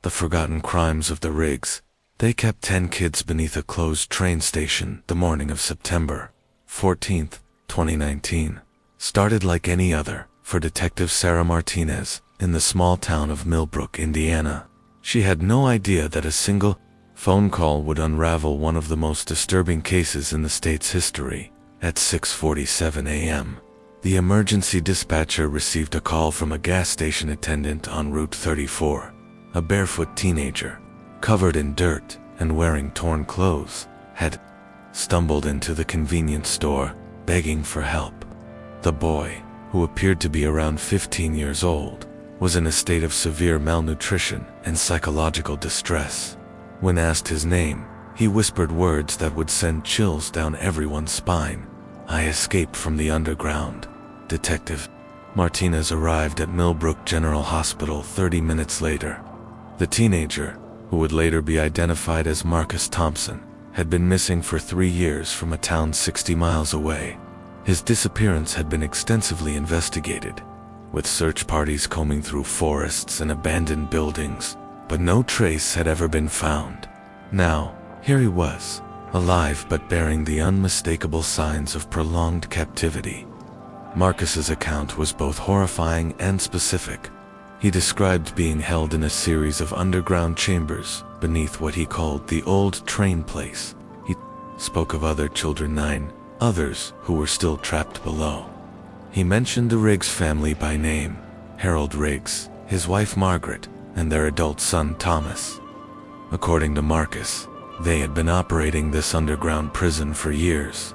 The Forgotten Crimes of the Riggs. They kept 10 kids beneath a closed train station the morning of September 14th, 2019. Started like any other for Detective Sarah Martinez in the small town of Millbrook, Indiana. She had no idea that a single phone call would unravel one of the most disturbing cases in the state's history. At 6:47 a.m., the emergency dispatcher received a call from a gas station attendant on Route 34. A barefoot teenager, covered in dirt and wearing torn clothes, had stumbled into the convenience store, begging for help. The boy, who appeared to be around 15 years old, was in a state of severe malnutrition and psychological distress. When asked his name, he whispered words that would send chills down everyone's spine. "I escaped from the underground." Detective Martinez arrived at Millbrook General Hospital 30 minutes later. The teenager, who would later be identified as Marcus Thompson, had been missing for 3 years from a town 60 miles away. His disappearance had been extensively investigated, with search parties combing through forests and abandoned buildings, but no trace had ever been found. Now, here he was, alive but bearing the unmistakable signs of prolonged captivity. Marcus's account was both horrifying and specific. He described being held in a series of underground chambers beneath what he called the old train place. He spoke of other children, 9 others who were still trapped below. He mentioned the Riggs family by name: Harold Riggs, his wife Margaret, and their adult son Thomas. According to Marcus, they had been operating this underground prison for years,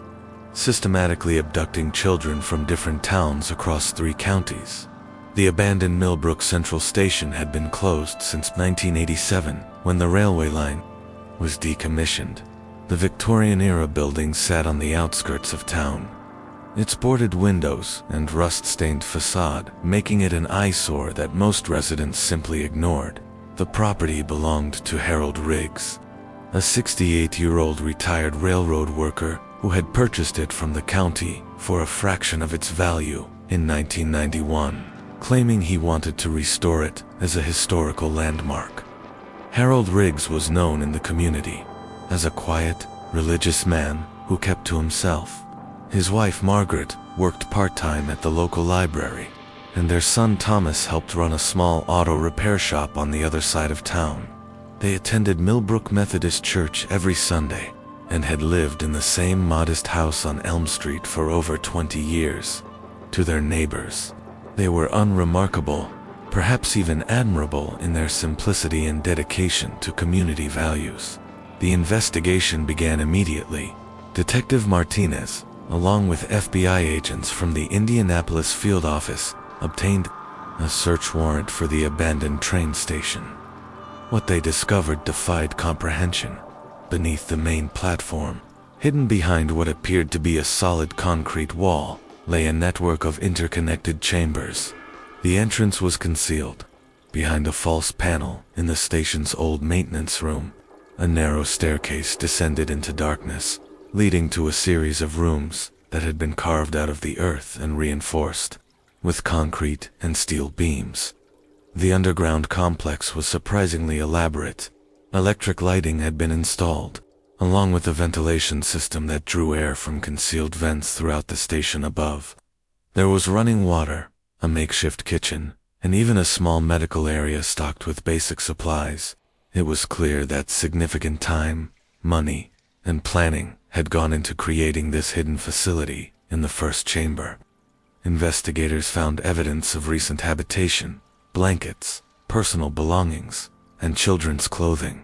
systematically abducting children from different towns across 3 counties. The abandoned Millbrook Central Station had been closed since 1987, when the railway line was decommissioned. The Victorian-era building sat on the outskirts of town, its boarded windows and rust-stained facade making it an eyesore that most residents simply ignored. The property belonged to Harold Riggs, a 68-year-old retired railroad worker who had purchased it from the county for a fraction of its value in 1991, claiming he wanted to restore it as a historical landmark. Harold Riggs was known in the community as a quiet, religious man who kept to himself. His wife Margaret worked part-time at the local library, and their son Thomas helped run a small auto repair shop on the other side of town. They attended Millbrook Methodist Church every Sunday and had lived in the same modest house on Elm Street for over 20 years. To their neighbors, they were unremarkable, perhaps even admirable in their simplicity and dedication to community values. The investigation began immediately. Detective Martinez, along with FBI agents from the Indianapolis field office, obtained a search warrant for the abandoned train station. What they discovered defied comprehension. Beneath the main platform, hidden behind what appeared to be a solid concrete wall, lay a network of interconnected chambers. The entrance was concealed behind a false panel in the station's old maintenance room. A narrow staircase descended into darkness, leading to a series of rooms that had been carved out of the earth and reinforced with concrete and steel beams. The underground complex was surprisingly elaborate. Electric lighting had been installed, along with a ventilation system that drew air from concealed vents throughout the station above. There was running water, a makeshift kitchen, and even a small medical area stocked with basic supplies. It was clear that significant time, money, and planning had gone into creating this hidden facility in the first chamber. Investigators found evidence of recent habitation, blankets, personal belongings, and children's clothing.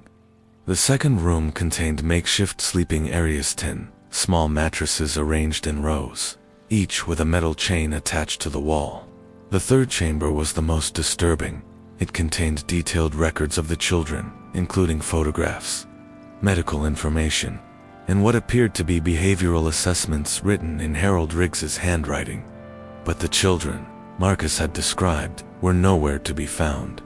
The second room contained makeshift sleeping areas, 10 small mattresses arranged in rows, each with a metal chain attached to the wall. The third chamber was the most disturbing. It contained detailed records of the children, including photographs, medical information, and what appeared to be behavioral assessments written in Harold Riggs's handwriting. But the children Marcus had described were nowhere to be found.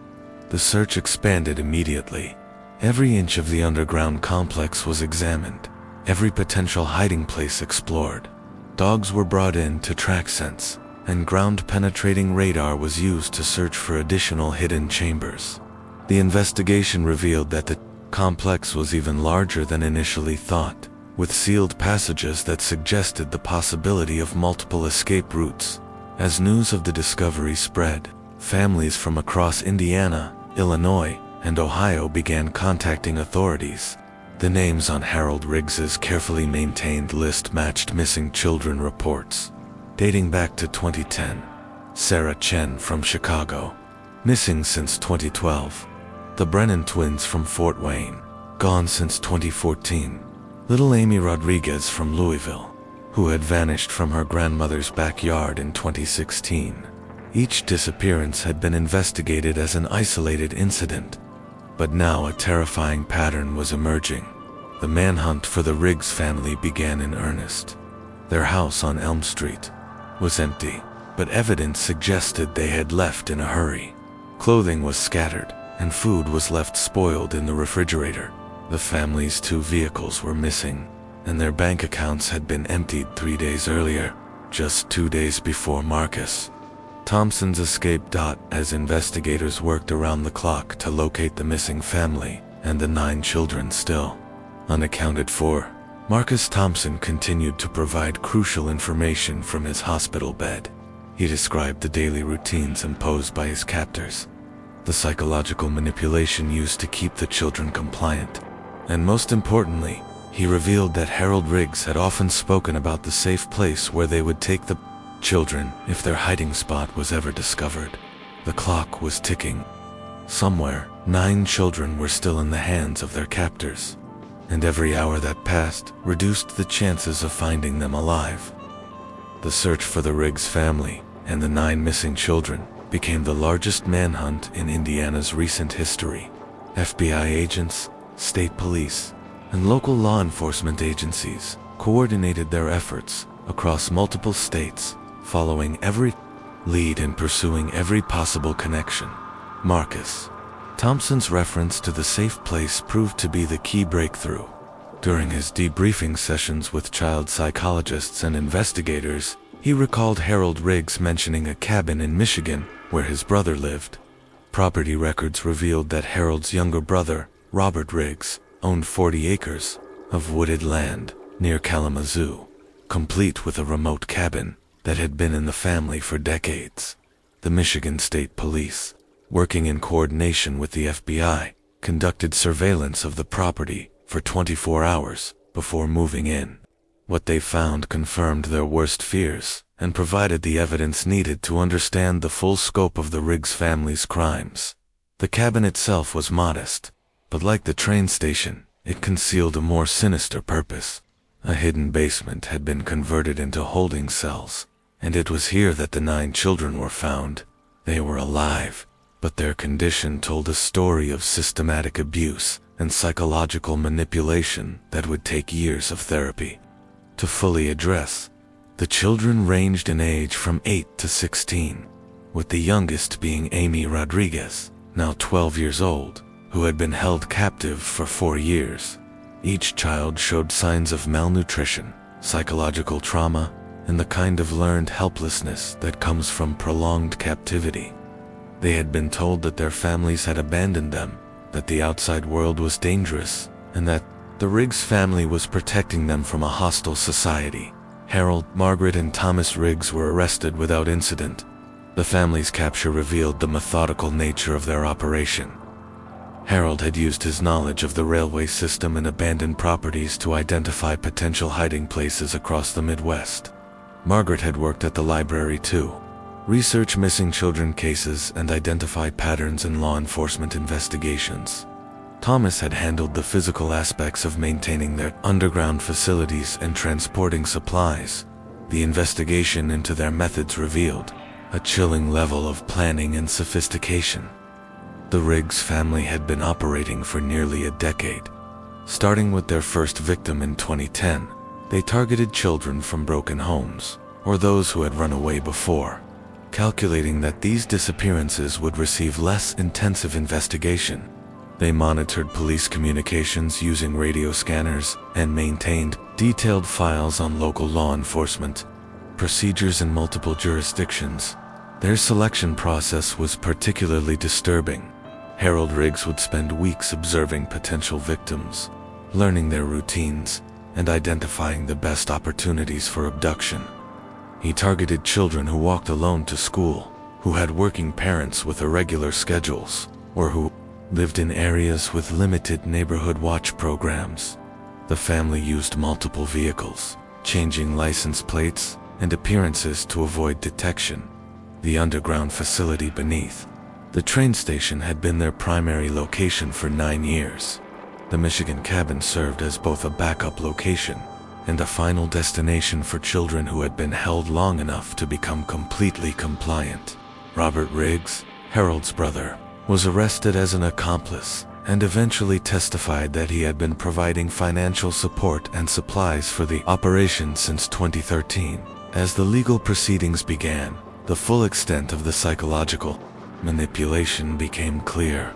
The search expanded immediately. Every inch of the underground complex was examined, every potential hiding place explored. Dogs were brought in to track scents, and ground-penetrating radar was used to search for additional hidden chambers. The investigation revealed that the complex was even larger than initially thought, with sealed passages that suggested the possibility of multiple escape routes. As news of the discovery spread, families from across Indiana, Illinois, and Ohio began contacting authorities. The names on Harold Riggs's carefully maintained list matched missing children reports. Dating back to 2010, Sarah Chen from Chicago, missing since 2012. The Brennan twins from Fort Wayne, gone since 2014. Little Amy Rodriguez from Louisville, who had vanished from her grandmother's backyard in 2016. Each disappearance had been investigated as an isolated incident, but now a terrifying pattern was emerging. The manhunt for the Riggs family began in earnest. Their house on Elm Street was empty, but evidence suggested they had left in a hurry. Clothing was scattered, and food was left spoiled in the refrigerator. The family's 2 vehicles were missing, and their bank accounts had been emptied 3 days earlier, just 2 days before Marcus Thompson's escape. As investigators worked around the clock to locate the missing family and the 9 children still unaccounted for, Marcus Thompson continued to provide crucial information from his hospital bed. He described the daily routines imposed by his captors, the psychological manipulation used to keep the children compliant, and most importantly, he revealed that Harold Riggs had often spoken about the safe place where they would take the children if their hiding spot was ever discovered. The clock was ticking. Somewhere, 9 children were still in the hands of their captors, and every hour that passed reduced the chances of finding them alive. The search for the Riggs family and the 9 missing children became the largest manhunt in Indiana's recent history. FBI agents, state police, and local law enforcement agencies coordinated their efforts across multiple states, following every lead and pursuing every possible connection. Marcus Thompson's reference to the safe place proved to be the key breakthrough. During his debriefing sessions with child psychologists and investigators, he recalled Harold Riggs mentioning a cabin in Michigan where his brother lived. Property records revealed that Harold's younger brother, Robert Riggs, owned 40 acres of wooded land near Kalamazoo, complete with a remote cabin that had been in the family for decades. The Michigan State Police, working in coordination with the FBI, conducted surveillance of the property for 24 hours before moving in. What they found confirmed their worst fears and provided the evidence needed to understand the full scope of the Riggs family's crimes. The cabin itself was modest, but like the train station, it concealed a more sinister purpose. A hidden basement had been converted into holding cells, and it was here that the 9 children were found. They were alive, but their condition told a story of systematic abuse and psychological manipulation that would take years of therapy to fully address. The children ranged in age from 8 to 16, with the youngest being Amy Rodriguez, now 12 years old, who had been held captive for 4 years. Each child showed signs of malnutrition, psychological trauma, and the kind of learned helplessness that comes from prolonged captivity. They had been told that their families had abandoned them, that the outside world was dangerous, and that the Riggs family was protecting them from a hostile society. Harold, Margaret, and Thomas Riggs were arrested without incident. The family's capture revealed the methodical nature of their operation. Harold had used his knowledge of the railway system and abandoned properties to identify potential hiding places across the Midwest. Margaret had worked at the library to research missing children cases and identify patterns in law enforcement investigations. Thomas had handled the physical aspects of maintaining their underground facilities and transporting supplies. The investigation into their methods revealed a chilling level of planning and sophistication. The Riggs family had been operating for nearly a decade. Starting with their first victim in 2010, they targeted children from broken homes, or those who had run away before, calculating that these disappearances would receive less intensive investigation. They monitored police communications using radio scanners and maintained detailed files on local law enforcement procedures in multiple jurisdictions. Their selection process was particularly disturbing. Harold Riggs would spend weeks observing potential victims, learning their routines, and identifying the best opportunities for abduction. He targeted children who walked alone to school, who had working parents with irregular schedules, or who lived in areas with limited neighborhood watch programs. The family used multiple vehicles, changing license plates and appearances to avoid detection. The underground facility beneath the train station had been their primary location for 9 years. The Michigan cabin served as both a backup location and a final destination for children who had been held long enough to become completely compliant. Robert Riggs, Harold's brother, was arrested as an accomplice and eventually testified that he had been providing financial support and supplies for the operation since 2013. As the legal proceedings began, the full extent of the psychological manipulation became clear.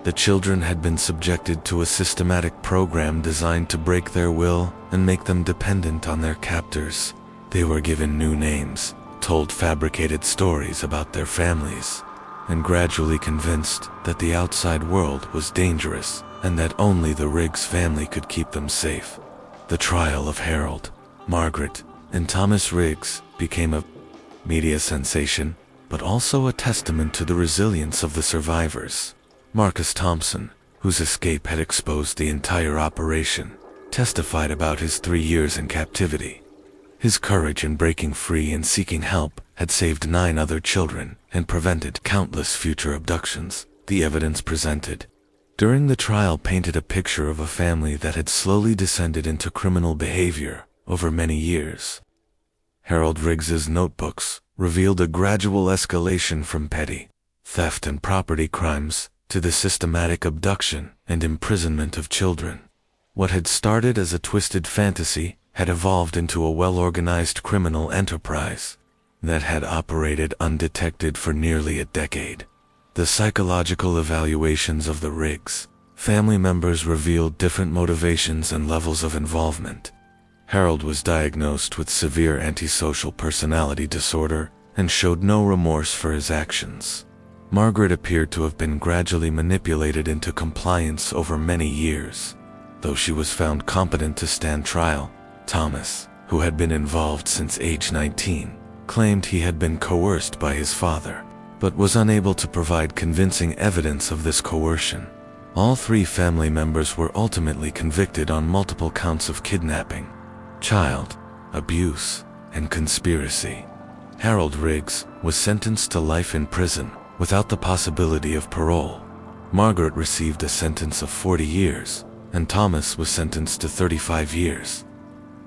The children had been subjected to a systematic program designed to break their will and make them dependent on their captors. They were given new names, told fabricated stories about their families, and gradually convinced that the outside world was dangerous and that only the Riggs family could keep them safe. The trial of Harold, Margaret, and Thomas Riggs became a media sensation, but also a testament to the resilience of the survivors. Marcus Thompson, whose escape had exposed the entire operation, testified about his 3 years in captivity. His courage in breaking free and seeking help had saved 9 other children and prevented countless future abductions. The evidence presented during the trial painted a picture of a family that had slowly descended into criminal behavior over many years. Harold Riggs's notebooks revealed a gradual escalation from petty theft and property crimes to the systematic abduction and imprisonment of children. What had started as a twisted fantasy had evolved into a well-organized criminal enterprise that had operated undetected for nearly a decade. The psychological evaluations of the Riggs family members revealed different motivations and levels of involvement. Harold was diagnosed with severe antisocial personality disorder and showed no remorse for his actions. Margaret appeared to have been gradually manipulated into compliance over many years. Though she was found competent to stand trial, Thomas, who had been involved since age 19, claimed he had been coerced by his father, but was unable to provide convincing evidence of this coercion. All 3 family members were ultimately convicted on multiple counts of kidnapping, child abuse, and conspiracy. Harold Riggs was sentenced to life in prison without the possibility of parole. Margaret received a sentence of 40 years, and Thomas was sentenced to 35 years.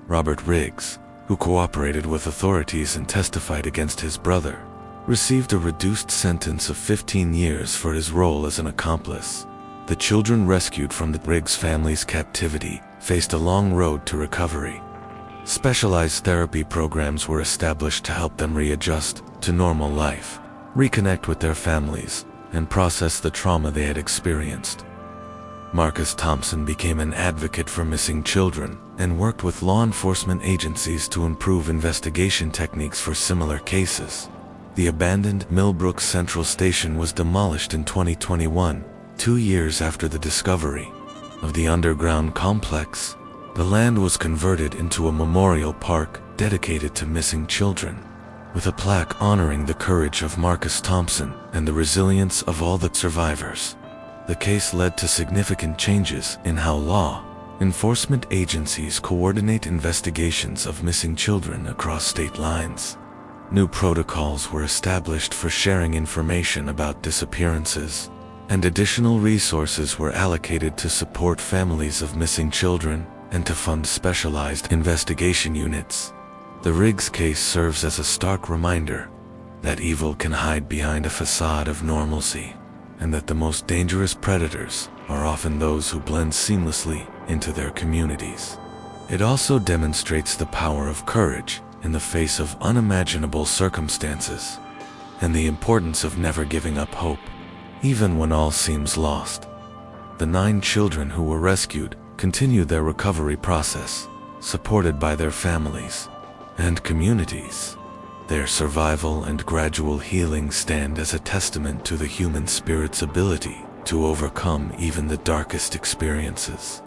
Robert Riggs, who cooperated with authorities and testified against his brother, received a reduced sentence of 15 years for his role as an accomplice. The children rescued from the Riggs family's captivity faced a long road to recovery. Specialized therapy programs were established to help them readjust to normal life, reconnect with their families, and process the trauma they had experienced. Marcus Thompson became an advocate for missing children and worked with law enforcement agencies to improve investigation techniques for similar cases. The abandoned Millbrook Central Station was demolished in 2021, 2 years after the discovery of the underground complex. The land was converted into a memorial park dedicated to missing children, with a plaque honoring the courage of Marcus Thompson and the resilience of all the survivors. The case led to significant changes in how law enforcement agencies coordinate investigations of missing children across state lines. New protocols were established for sharing information about disappearances, and additional resources were allocated to support families of missing children and to fund specialized investigation units. The Riggs case serves as a stark reminder that evil can hide behind a facade of normalcy, and that the most dangerous predators are often those who blend seamlessly into their communities. It also demonstrates the power of courage in the face of unimaginable circumstances, and the importance of never giving up hope, even when all seems lost. The 9 children who were rescued continued their recovery process, supported by their families and communities. Their survival and gradual healing stand as a testament to the human spirit's ability to overcome even the darkest experiences.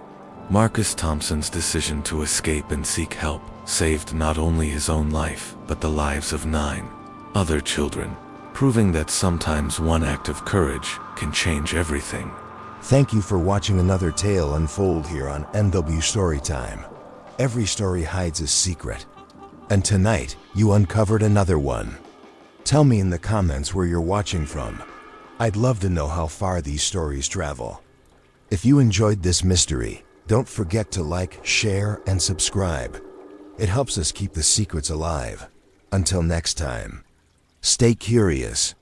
Marcus Thompson's decision to escape and seek help saved not only his own life, but the lives of 9 other children, proving that sometimes one act of courage can change everything. Thank you for watching another tale unfold here on NW Storytime. Every story hides a secret, and tonight you uncovered another one. Tell me in the comments where you're watching from. I'd love to know how far these stories travel. If you enjoyed this mystery, don't forget to like, share, and subscribe. It helps us keep the secrets alive. Until next time, stay curious,